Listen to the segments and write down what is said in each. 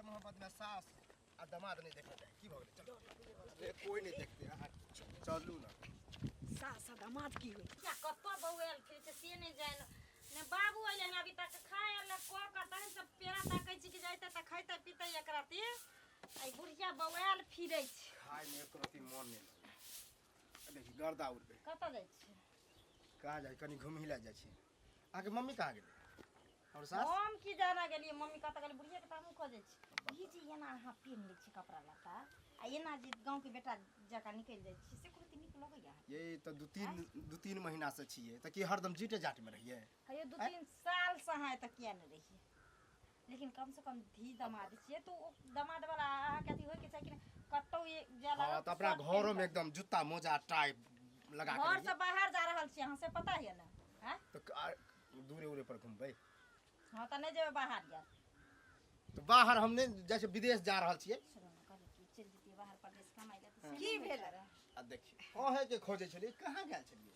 मोहब्बत में सास आ दामाद नहीं देखा जाए की भगले चलो अरे कोई नहीं देखते चलू ना सास आ दामाद की होई क्या कत्तो बउएल फिर से नहीं जाए ने बाबू आइले ना अभी तक खाए ले को करता है सब पेड़ा ताकै छी कि जाइते त खाइते पीते एक राती आई बुढ़िया बउएल फिरै छी खाए में एक रति मन नहीं लगे देखी गर्दा उड़ पे कत जाय छी कहाँ जाए कनी घूम हिला जाए छी आके मम्मी कहाँ गेले और सास हम की जाना गेलिए मम्मी कत गेली बुढ़िया के तामु खोजे छी ई जी एना अहाँ पीन लै छी कपड़ा लता आ एना जी गांव के बेटा जका निकल जाय छी से कुछ निक लगैया ये तो दो तीन महीना से छिए त की हरदम जीटे जाट में रहिए हयो 2-3 साल से है त किया न रहिए लेकिन कम से कम धी दमाद छिए तो दमाद वाला अहाँ कथि होय के छै कि कत्तो ये जाला हां त अपना घरों में एकदम जूता मोजा टाई लगा के घर से बाहर जा रहल छी अहाँ से पता है ना हैं तो दूरे उरे पर घूमबै हां त नहीं जेबे बाहर जा तो बाहर हमने जैसे विदेश जा रहल छिए चल जतिए बाहर प्रदेश कमाई ले की भेल रे आ देखिए ओहे के खोजे छलिए कहाँ गेल छलिए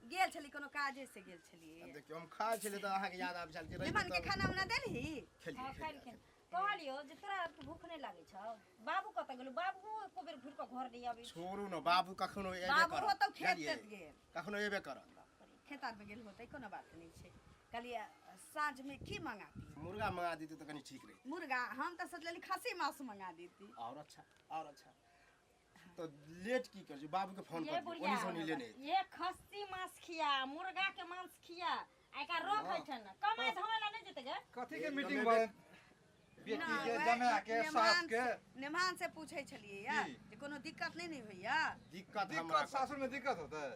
गेल छली कोनो काजे से गेल छली अब देखियो हम खाए छलिए त अहाँ के याद आब छल कि मेहमान के खाना उना देलही हां खाइ के कहलियो जे तोरा भूख नहीं लागे छ बाबू कत गेलु बाबू एको बेर घुर के घर नहीं आबे छोड़ू न बाबू कखनो एबे बाबू कर हो तो खेत तेत गेल कखनो एबे कर खेत में गेल होतै कोनो बात नहीं छै कहलिए साँझ में की मंगाती मुर्गा मंगा देती तो कनी ठीक रही मुर्गा हम तो सोचली खस्सी मांस मंगा देती और अच्छा तो लेट की कर बाबू के फोन कर ओनी सोनी लेने ये खस्सी मांस खिया मुर्गा के मांस खिया आई का रोक है छ न कमाई धमेला नहीं जेते गे कथि के मीटिंग भए बेटी के जमाए के सास के नेमान से पूछै छलिए या जे कोनो दिक्कत नहीं होइया दिक्कत सासुर में दिक्कत होता है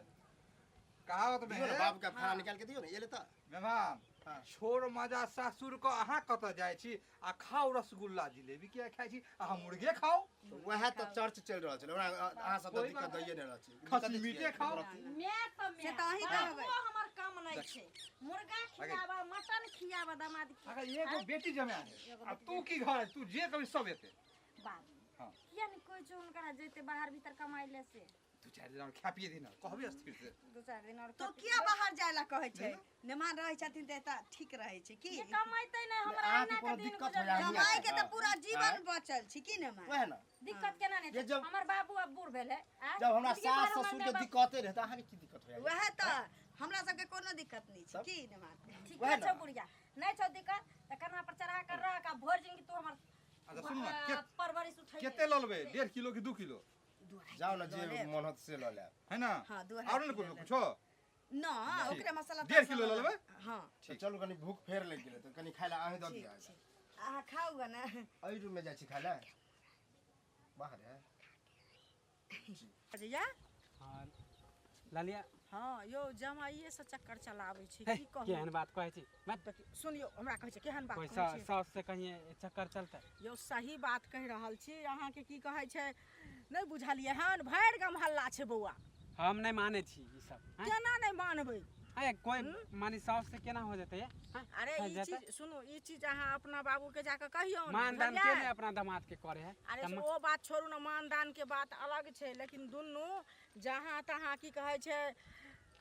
कहावत में है बाबू का खाना निकाल के दियो ना ये लेता मेहमान छोड़ मजा सासुर को अहाँ कत जाय छी आ खाओ रसगुल्ला जिलेबी के खाय छी अहाँ मुर्गे खाओ तो वह तो चर्च चल रहल छै अहाँ सब दिक्कत दैये नै रहल छै खस्सी मीटे खाओ से त अही कहबै हमर काम नहीं छै मुर्गा खियाबा मटन खियाबा दामाद की अगर एगो बेटी जमाए है आ तू की घर तू जे कभी सब एते बाबू हां किया नहीं कोई जो उनका जेते बाहर भीतर कमाई ले से 2-4 दिन और खा पिए दिन कहबे स्थिर से 2-4 दिन और तो किया बाहर जायला कहै छै नेमान रहै छथिन त एता ठीक रहै छै की ये कमाइते नहीं हमरा अहाँ एना के के कोनो दिन दिक्कत गुजर होया कमाई के त पूरा जीवन बचल छी की नेमान वह ना दिक्कत केना नहीं ये जब- हमर बाबू अब बूढ़ भेले जब हमरा सास ससुर के दिक्कते रहे त अहाँ के की दिक्कत होया वह त हमरा सब के कोनो दिक्कत नहीं छै की नेमान ठीक वह है ना। छौ बुढ़िया नहीं छौ दिक्कत त कन्हा पर चढ़ा कर रह का भोर जिंदगी तू हमर अच्छा सुन ना परवरिश उठाई केते ललबे 1.5 किलो की 2 किलो जाओ ना जे मनहत से ल ले है ना हां दो और न कुछो न ओकरे मसाला 1.5 किलो ललबे हां तो चलो कनी भूख फेर लग गेले तो कनी खाइला अहीं द दिया आ खाऊगा ना अई रूम में जाय छी खाइला बाहर है अजया हां लालिया हां यो जमाइए से चक्कर चलाबै छी हे, की कहू केहन बात कहै छी मत सुनियो हमरा कहै छै केहन बात कोई कहै छै सास से कहीं चक्कर चलता यो सही बात कहि रहल छी अहाँ के की कहै छै नहीं बुझलिए हन भैर गम हल्ला छै बौआ हम नहीं माने छी ई सब हैं? केना नहीं मानबै अरे कोई मानी सास से केना हो जते अरे ई चीज सुनो ई चीज अहाँ अपना बाबू के जाके कहियो न, मानदान बुझलियै? के ने अपना दामाद के करे है अरे से ओ बात छोड़ू ना मानदान के बात अलग छै लेकिन दुनू जहाँ तहाँ की कहै छै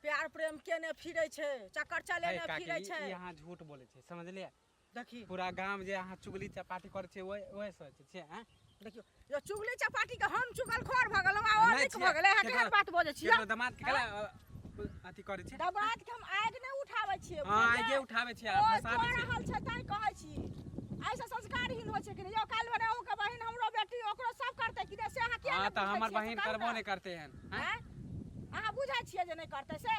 प्यार प्रेम केने फिरै छै चक्कर चले ने फिरै छै यहाँ झूठ बोले छै समझलिए देखी पूरा गांव जे अहाँ चुगली चपाटी करे छै ओए सोचे छै हैं देखियो यो चुगली चपाटी के हम चुगल खोर भ गेलौ आ ओ निक भ गेलै अहाँ केहन बात बजै छियै केकरो दामाद के केला अथी करे छै दबात के हम आग नहीं उठाबै छियै हां आगे उठावे छै आ फसाबे छै रहल छै तै कहै छी ऐसा संस्कारहीन होइ छै कि यो काल भने ओ के बहिन हमरो बेटी ओकरो सब करतै कि से अहाँ किया हां त हमर बहिन करबो नहीं करते हैं हैं अहाँ बुझै छियै जे नहीं करतै से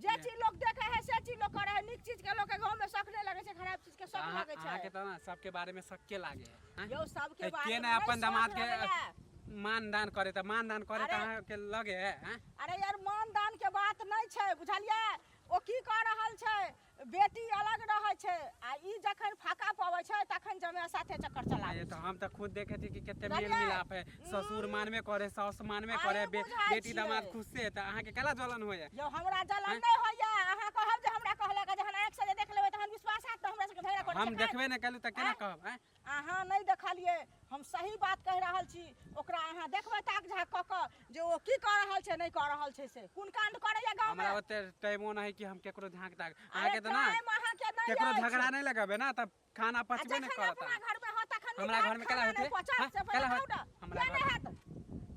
जे चीज लोग देखे है से चीज लोग करे है निक चीज के लोग के गांव में शक नहीं लगे छै खराब चीज के शक लगे छै अहाँ के त ना सबके बारे में शक के लागे है यो सब के बारे के में ना अपन शक दामाद के लगैया। मानदान करे त मानदान करे त अहाँ के लगे है हैं? अरे यार मानदान के बात नहीं छै बुझलियै ओ की कर रहल छै बेटी अलग रहै छै आ ई जखन फाका पबै छै तखन जमे साथे चक्कर चलाबै ये तो हम तो खुद देखे थे कि कितने बुझलियै? मेल मिलाप है ससुर मानवे करे सास मानवे करे अरे बुझाइ बेटी छियै। दामाद खुद से त अहाँ के केला जलन होय यो हमरा जलन नहीं होइया अहाँ कहब जे हमरा कहले के जहन आंख से देख लेबै तहन विश्वास हैत त हमरा सबके धैर्य कर हम देखबे न कलु त केना कहब हैं? अहाँ नहीं देखलिए हम सही बात कह रहल छी ओकरा अहाँ देखबै ताक झाक क के जे ओ की कर रहल छै नहीं कर रहल छै से कोन कांड करैया गांव में हमरा ओते टाइमो नहीं कि हम केकरो झांक ताक अरे अहाँ के त ना टाइम अहाँ के नहीं केकरो अछि। झगड़ा नहीं लगाबे ना तब खाना आ पचबे नहीं जखन करता अपना घर में होता हमरा घर में केला होते केला होत हमरा घर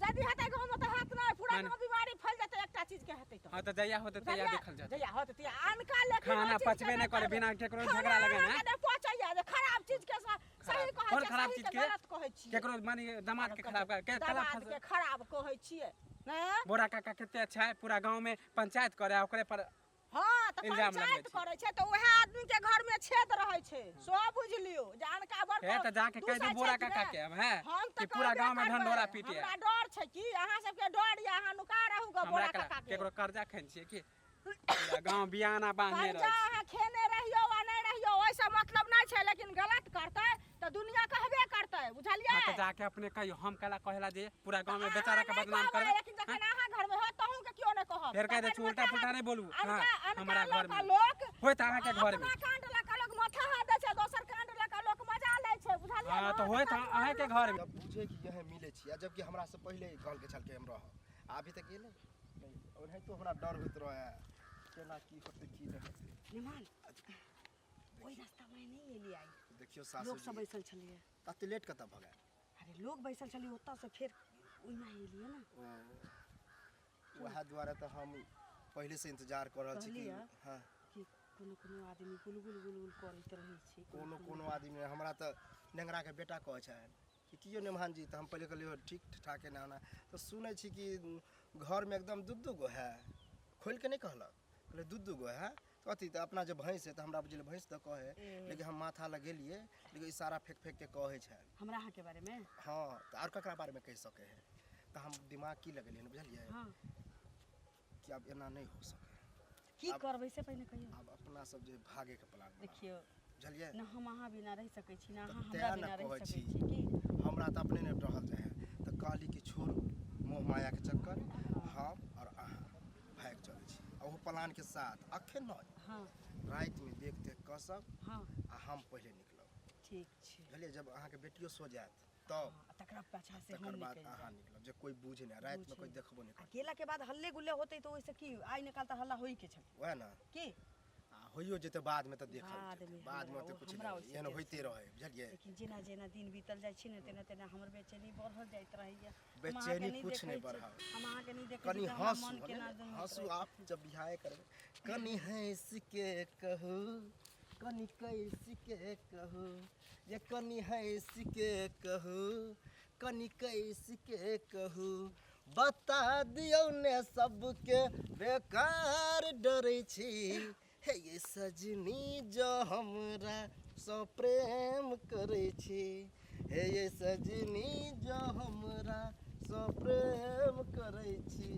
यदि हेतै गाँव में तो हाथ नहीं पूरा गाँव बीमारी फैल जेतै एकटा चीज के हेतै तो हां तो जया होते तया देखल जात जया होत तिया अनका लेकिन खाना पचबे नहीं करे बिना केकरो झगड़ा लगे ना नहीं पचैया जे खराब चीज के सही कहै और खराब चीज के गलत कहै छी केकरो मानी दामाद के खराब के दामाद के खराब कहै छियै नै बोरा काका कते अच्छा है पूरा गांव में पंचायत करे ओकरे पर हां त इल्जाम लगबै पंचायत करै छै त वएह आदमी के घर में छेद रहै छै सब बुझ लियो जानका बड़ है त जाके कह दे बोरा काका के हम है कि पूरा गांव में ढंढोरा पीटे हमरा डर छै कि अहाँ सब के डर या अहाँ नुका रहू ग बोरा काका के केकरो कर्जा खैन छियै कि पूरा गांव बियाना बांधने कर्जा रह अहाँ खेने रहियो वा नै रहियो ओइसे मतलब नै छै लेकिन गलत करतै त दुनिया कहबे करतै बुझलियै त जाके अपने कहियो हम कला कहला जे पूरा गांव में बेचारा के बदनाम करे लेकिन जखन अहाँ घर में हो तहू के क्यों नै कहब फिर कह दे उल्टा पुल्टा नहीं बोलू हां हमारा घर में लोग होय त अहाँ के घर में कांड लका लोग माथा हाथ दे छै दोसर कांड लका लोग मजा लै छै बुझलियै हां तो होय त अहाँ के घर में जब बुझे कि यह मिले छी जबकि हमरा से पहले गांव के चल के हम रह अभी तक गेले नहीं ओनहे तो हमरा डर होत रहे केना की होते की नहीं निमान ओइ रास्ता में नहीं एली आई देखियो सासू लोग सब बैसल छलिए तते लेट कत भ गए अरे लोग बैसल छलिए ओत्ता से फिर ओइना एलिए ना वह द्वारा तो हम पहले से इंतजार कर रहल छी कि हां कि कोनो आदमी गुलगुल गुलगुल करैत रहै छै कोनो आदमी हमरा त नेंगरा के बेटा कहै छै कि कियो नेमान जी त हम पहले कहलियो ठीक ठाक है ना तो सुनै छी कि घर में एकदम दूध गो है खोल के नहीं कहलक कहले दूध गो है कथी त अपना जे भैंस है त हमरा बुझले भैंस त कहे लेकिन हम माथा लगेलिए लेकिन इशारा फेंक फेंक के कहे छै हमरा अहाँ के बारे में हां त और ककरा बारे में कह सके है त हम दिमाग की लगेलिए बुझलिए हां कि अब एना नहीं हो सके की करबै से पहले कहियो अब अपना सब जे भागे के प्लान देखियो बुझलिए न हम अहाँ बिना रह सकै छी न अहाँ तें हमरा न बिना रह कहै सकै छी। छी की हमरा त अपने नहीं रहल जाए त काली के छोड़ू मोह माया के चक्कर हम और अहाँ भाग चलै छी आ वो प्लान के साथ अखन नहीं हां रात में देख देख कसब हां आ हम पहले निकलब ठीक छै बुझलिए जब अहाँ के बेटियो सो जात तब तकरा पाछा से हम तकर बाद निकल अहाँ निकलब जे कोई बुझे नहीं रात में कोई देखबो नहीं कर अकेला के बाद हल्ले गुल्ले होते तो ओइसे की आइ निकाल त हल्ला होई के छै वह ना की आ होइयो जेते बाद में त देखल बाद जेतै। में बाद में हमरा त कुछ हमरा नहीं ओइसे एहन टेंशन होइते रहे बुझलिए लेकिन जेना जेना दिन बीतल जाइ छै ने तेना तेना हमर बेचैनी बढ़ल जाइत रहैया बेचैनी कुछ नहीं बढ़ा हम अहाँ के नहीं देखै कनी छी त हमरा हंसू मन केना दन हंसू आप जब बियाह करबे कनी हंस के कहू कनी कैस के कहू ये कनी हंस के कहू कनी कैस के कहू बता दियो ने सबके बेकार डरै छी हे ये सजनी जो हमरा सो प्रेम करै छी हे ये सजनी जो हमरा सो प्रेम करै छी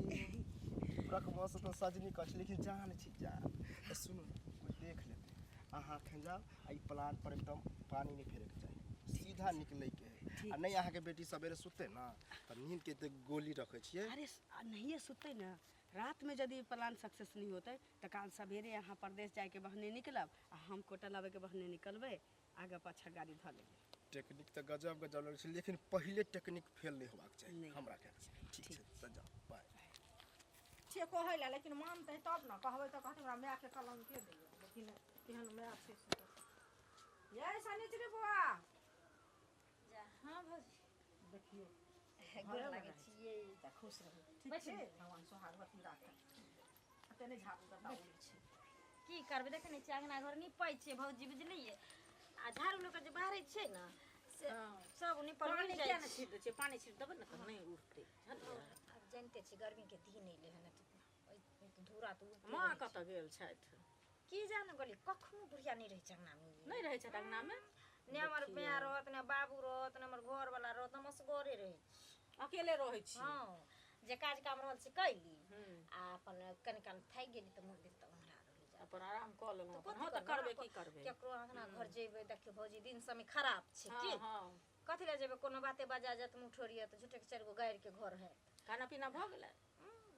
रकम से तो सजनी कह छी लेकिन जान छी जान तो सुनो कोई देख लेते अहाँ खन जाओ आ ई प्लान पर एकदम पानी नहीं फेरे के चाहिए सीधा निकले के है आ नहीं अहाँ के बेटी सवेरे सुते ना त नींद के तो गोली रखे छिए अरे नहीं सुते ना रात में यदि प्लान सक्सेस नहीं होते तो काल सवेरे यहाँ प्रदेश जाए के बहने निकलब आ हम कोटा लावे के बहने निकलबे आगे पाछा गाड़ी धर लेबे टेक्निक तो गजब गजब लगे छै लेकिन पहले टेक्निक फेल नहीं होबाक चाहिए नहीं। हमरा के ठीक छै त जाओ बाय छे कहै ला लेकिन मानते तब ना कहबै तो कहते हमरा माय के कलम के दियो लेकिन केहन माय छै से ये सनिचरी बुआ जा हां भौजी देखियो गोर लागै छियै त खुश रहू ठीक छै भगवान सोहागवती राखे तने झाड़ू दबा छै की करबै देखे नै छी अंगना घर निपै छै भौजी बुझलियै आ झाड़ू लोक जे बाहरै छै ना से सब निपल पानी जाइ किया छै न छीट दे छै पानी छीट देबै न त नहीं उठते अब जानते छी गर्मी के दिन एले हन ओइ धूरा तो मां कत गेल छैथ की जान गली कखनो बुढ़िया नहीं रहै छै अंगना में नहीं रहै छै अंगना में ने हमर माय रहत ने बाबू रहत ने हमर घर वाला रहत हम असगरे रहै अकेले रहै छी हां जे काज काम रहल से कैली आ अपन कनि काल थाकि गेली त मुंह देख त हमरा रहल अपन आराम क लेलहुँ कथी हां त करबे की करबे केकरो अंगना घर जेबै देखियो भौजी दिन समय खराब छै की हां कथी ले जेबै कोनो बाते बजा जात मुठोरिया त झूठे के 4 गो गायर के घर है खाना पीना भ गेलै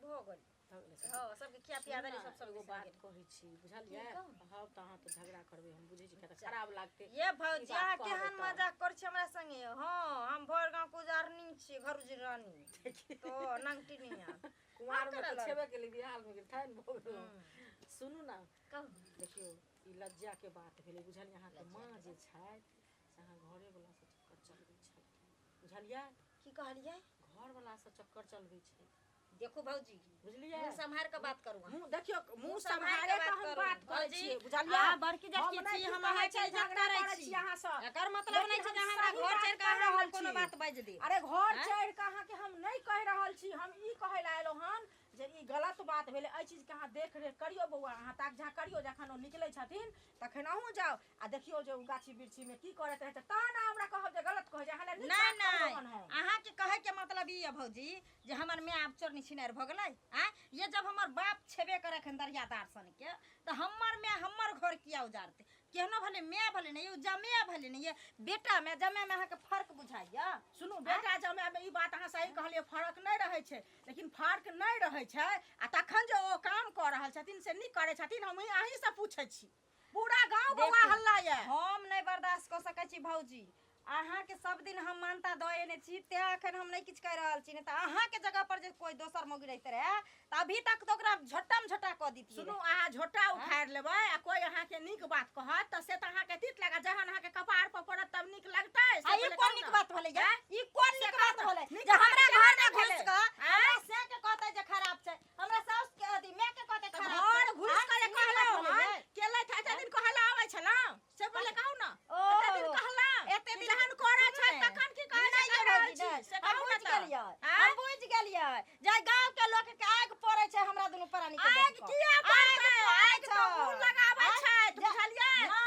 भ गेल हां सबके खिया पिया देली सब एगो बात कहै छी बुझलियै हां त अहाँ त झगड़ा करबै हम बुझै छी कि त खराब लागते ये भौजी अहाँ केहन मजाक कर छी हमरा संगे हां हम भर गांव को उजारनी छी घर उजरानी तो नंगटी निया कुमार में त छेबे के लिए बिहार में ठान भ गेल सुनू ना कहू देखियो ई लज्जा के बात भेलै बुझलियै अहाँ के मां जे छै से अहाँ घरे वाला से चक्कर चल गई छै बुझलियै की कहलियै घर वाला से चक्कर चल गई छै देखो भौजी बुझलियै मुंह संभार के बात करू अहाँ। मुंह देखियो मुंह संभाल संभाले के के बात हम करू। बात करै भौजी, छियै बुझलियै अहाँ बड़की जटकी हम नहि छी, हम कहै अहाँ छियै, के इज्जत झगड़ा करै करै छी। छी अहाँ से एकर मतलब नहीं छै जे हमरा सही घर बात चढ़ के कहि अहाँ रहल कोनो छी। बात बाजि दे अरे घर हैं? चढ़ के अहाँ के हम नहीं कह रहल छी हम ई कहै ला एलौ हन जे ई गलत बात भेलै एहि चीज के अहाँ देख रेख करियो बौआ अहाँ ताक झा करियो जखन ओ निकलै छथिन तखन अहूँ जाओ आ देखियो जे ओ गाछी बिरछी में की करैत रहै छै तहन हमरा कहब जे गलत कहै छै अहाँ ले नहीं नहीं अहाँ के कहे के मतलब ई है भौजी जे हमर माय आब चोर निछिनार भ गेलै आ ये जब हमर बाप छेबे करे खन दरियादार सन के तो हमर माय हमर घर किया उजारते केहनो भले माय भले नहीं जमे भले नहीं ये बेटा में जमे में अहाँ के फर्क बुझाइया सुनू बेटा जमे में ई बात अहाँ सही कहलिए फर्क नहीं रहै छै लेकिन फर्क नहीं रहै छै आ तखन जे ओ काम कऽ रहल छथिन से नहीं करै छथिन हम अहीं से पूछै छी पूरा गांव बौआ हल्ला ये हम नहीं बर्दाश्त कर सकै छी भौजी अहाँ के सब दिन हम मानता दए ने छी ते अखन हम नहीं किछ कह रहल छी ने त अहाँ के जगह पर जे कोई दोसर मौगी रहते रहे त अभी तक तो ओकरा झट्टम झटा क दीती सुनू अहाँ झोटा उखाड़ लेबै आ कोई अहाँ के नीक बात कहत त से त अहाँ के तीत लगा जहन अहाँ के कपार पर पड़त तब नीक लगतै से ई पहिले कोन कहू नीक ने। बात भेलै या ई कोन नीक से बात कहू भेलै नीक जे बात हमरा केना घर में घुस भेलै? के हमरा से के कहते जे खराब छै हमरा सास के अथी माय के कहते त खराब घर घुस के जे कहलौ हन केले था एते दिन कहला आबै छला से पहिले कहू ना एते दिन कहला एते दिन जहन करे छै नहीं। तखन की कहै छै नहीं कह रहल भौजी, छी नहीं। से हम कहू बुझ ना गेलियै हम बुझ गेलियै जे गांव के लोग के आग पड़े छै हमरा दुनू प्राणी के आग देख कऽ। किया पड़तै आग छै। तो मुंह लगाबै छै बुझलियै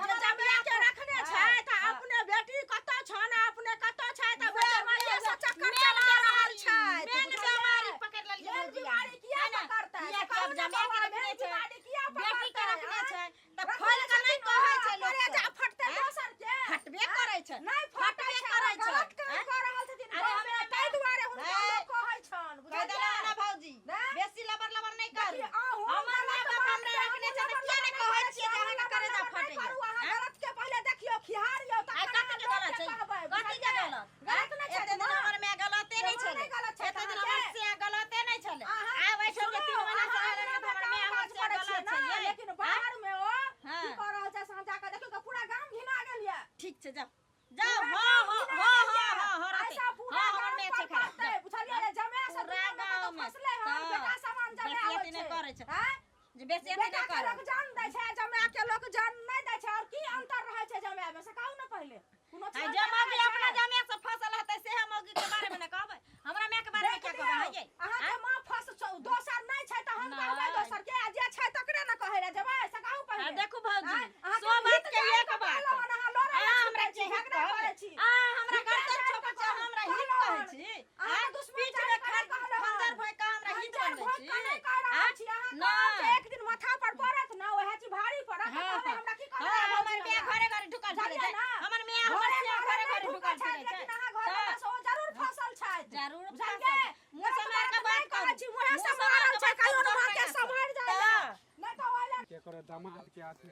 जे जमिया के रखने छै त अपने बेटी कत छन अपने कत छै त जमाइए से चक्कर चला रहल छै मेन बीमारी पकड़ लेलियै मेन भौजी बीमारी किया पकड़तै किया से कि अब कहू ना जमे के बौआ, रखने मेन छै बीमारी किया बेटी के रखने छै त रखने खोल के नहीं कहै छै लोग करे जा फटते हैं? दोसर के फटबे करे छै नहीं फटबे करे छै गलत काम कर रहल छथिन अरे अरे हमरा ताहि दुआरे हुनका नहीं। लोग कहै छन कह देला ना भौजी नहीं। बेसी लबर लबर नहीं करू देखिए, अहूँ हमर माय गलत बाप बात हमरा रखने छै त किया नहीं कहै छियै जे अहाँ के करे जा फटैया करू अहाँ गलत के पहिले देखियो खिहारियो आ कथी के गलत छै कथी के गलत गलत नहीं छै एते दिन ना। हमर माय गलते नहीं जमा छले नहीं गलत छै एते दिन कहाँ हमर के? से गलते नहीं छले अहाँ आब ऐसे के 3 महीना से रहले त हमर माय हमर से गलत छै ये लेकिन बाहर में ओ हाँ। की कर रहल छै से हम जाके देखियो कि पूरा गांव घिना गेल ये ठीक छै जाओ जाओ पूरा हो गाँव हो घिना हो गेल ये। हो हो रहते ऐसा पूरा हां हमर गाँव माय पर छै खराब पड़तै, बुझलियै रे, जमे से पूरा दुनिया में गाँव तो में फसले हम तो बेटा सामान जमे बेसी आबै अथी नहीं करे छै हैं? जे बेसी अथी बेटा नहीं के करे लोग जान दै छै जमे के लोग जान नहीं दै छै और की अंतर रहै छै जमे में से कहू ना पहिले कोनो आ चीज जे अंतर मौगी रहै अपना छै? जमे से फसल हते से हम मौगी के बारे में न कहबै हमरा माय के बारे में क्या कहबै हां ये अहाँ के मां फस दोसर नहीं छै त हम कहबै नहीं। दोसर के आ जे छै तकरे न कहै रे जबै से कहू आ पहिले देखू भौजी हैं? अहाँ सो के बात हित के जान एक के बात कहलहुँ हन, अहाँ लड़ै आ लए हमरा छी, के हित झगड़ा करै कहबै छी। आ हमरा हित गर्दन जान छोपै के छै हमरा हित कहलहुँ कहै हन। छी अहाँ आ दुश्मन पीठ जान में के कहलहुँ हन। खंजर भोइ का हमरा हित खंजर बनबै भोंक छी के नहीं कह रहल छी अहाँ ना। कहब जे एक दिन माथा पर पड़त न ओहे चीज भारी पड़त हाँ, तहन हमरा की कहबै हाँ, आबै हमर छी माय हमरा। घरे घरे ढुकल फिरै बुझलियै छै ना? हमर माय हमर से घरे घरे ढुकल छै फिरै छै लेकिन अहाँ घर में से ओ जरूर फसल छै जरूर बुझलियै मुँह समार के बात कहै करू छी मुँहे मुँह से समार मारल के छै बात कहियो करू, न माँ के दोसर सम्हार के। जाए नहीं तो ओले केकरो दामाद के अथी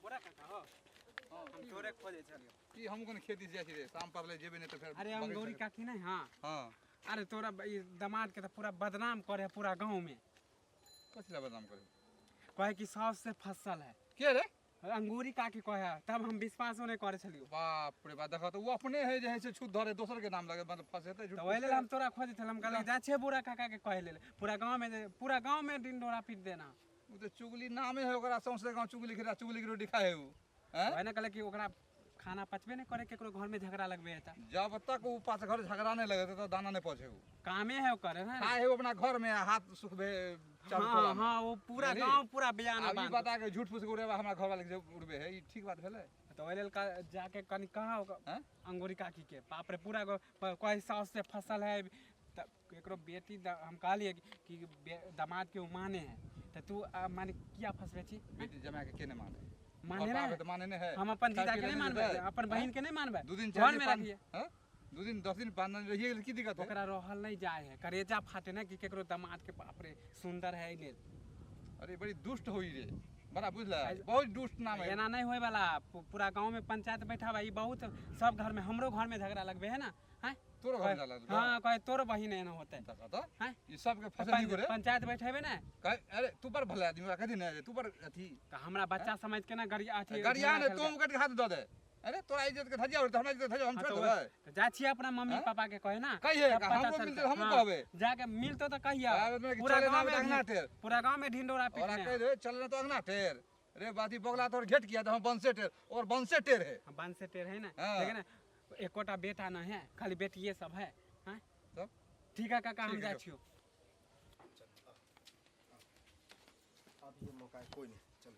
पूरा काका हो हम तोरे खोजे छलियो की हम कोन खेती से जाइ छी रे शाम पड़ले जेबे नहीं तो फिर अरे हम गौरी काकी नहीं हां हां अरे तोरा ई दामाद के तो पूरा बदनाम करे पूरा गांव में कसला बदनाम करे कहे कि सास से फसल है के रे अंगूरी काकी कहे तब हम विश्वासो नहीं करे छलियो बाप रे बाप देखा तो वो अपने है जे है से छुट धरे दोसर के नाम लगे मतलब फंसेते झूठ तो ओहिले हम तोरा खोजे छल हम कहले जा छे बुरा काका के कहे ले पूरा गांव में दिन डोरा पीट देना वो तो चुगली नामे है ओकरा सौंसे गांव चुगली खिला चुगली की रोटी खाए उ हैं वही ना कहले कि ओकरा खाना पचबे नहीं करे केकरो घर में झगड़ा लगबे है त जब तक वो पास घर झगड़ा नहीं लगे तो दाना नहीं पहुंचे वो कामे है ओकर है ना खाए वो अपना घर में हाथ सुखबे चारों हाँ टोला में। हाँ वो पूरा बुझली? गांव पूरा बयाना अब ई बांध बता के झूठ फूस के उड़ेबा हमरा घर वाले के उड़बे है ई ठीक बात भेले तो ओहिले जाके कनी कहा हैं अंगूरी काकी के बाप रे पूरा कोई सास से फसल है त एकरो बेटी हम कहलिए कि दामाद के माने है तो तू माने किया फसबे छी बेटी जमा के केने माने माने और बाप ना के तो माने ने है हम अपन जीजा के नहीं लेने मानबे देबै? अपन बहन के नहीं मानबे दो दिन घर चार में दिन रखिए हैं 2 दिन 10 दिन 5 दिन रहिए की दिक्कत है ओकरा रहल नहीं जाए है करेजा फाटे ना कि केकरो दामाद के बाप रे सुंदर है ले अरे बड़ी दुष्ट होई रे बड़ा बुझला बहुत दुष्ट नाम है एना नहीं होए वाला पूरा गांव में पंचायत बैठा बा ई बहुत सब घर में हमरो घर में झगड़ा लगबे है ना हैं तोरो घर जाला हां कहे तोर बहिन एना होते देखा तो हैं ई सब के फसली करे पंचायत बैठेबे ना कहे अरे तू पर भले आदमी कथी ने तू पर अथी तो हमरा बच्चा समझ के ना गरिया अथी गरिया ने तुम कट हाथ दे दे अरे तोरा इज्जत के धजिया हमरा इज्जत धजिया हम हाँ, छोड़ तो देबै तो जा छिए अपना मम्मी हाँ? पापा के कहे ना कहिए तब पता हमरो चलतै। मिलते हमहूँ हाँ, कहबै जाके मिलतो तो कहिया आब में पूरा चले ना गांव में अंगना टेर पूरा गांव में ढिंडोरा और पीटने कह दे चल तो अंगना टेर रे बाती बगला तोर घेट किया तो हम बंसे टेर और बंसे टेर है हैं। बांध से टेर है ना हाँ। लेकिन एकोटा बेटा ना है खाली बेटिए सब है हैं? तब? ठीक है काका हम ठीक है, जा जो। छियो अब ये मौका है कोई नहीं चलो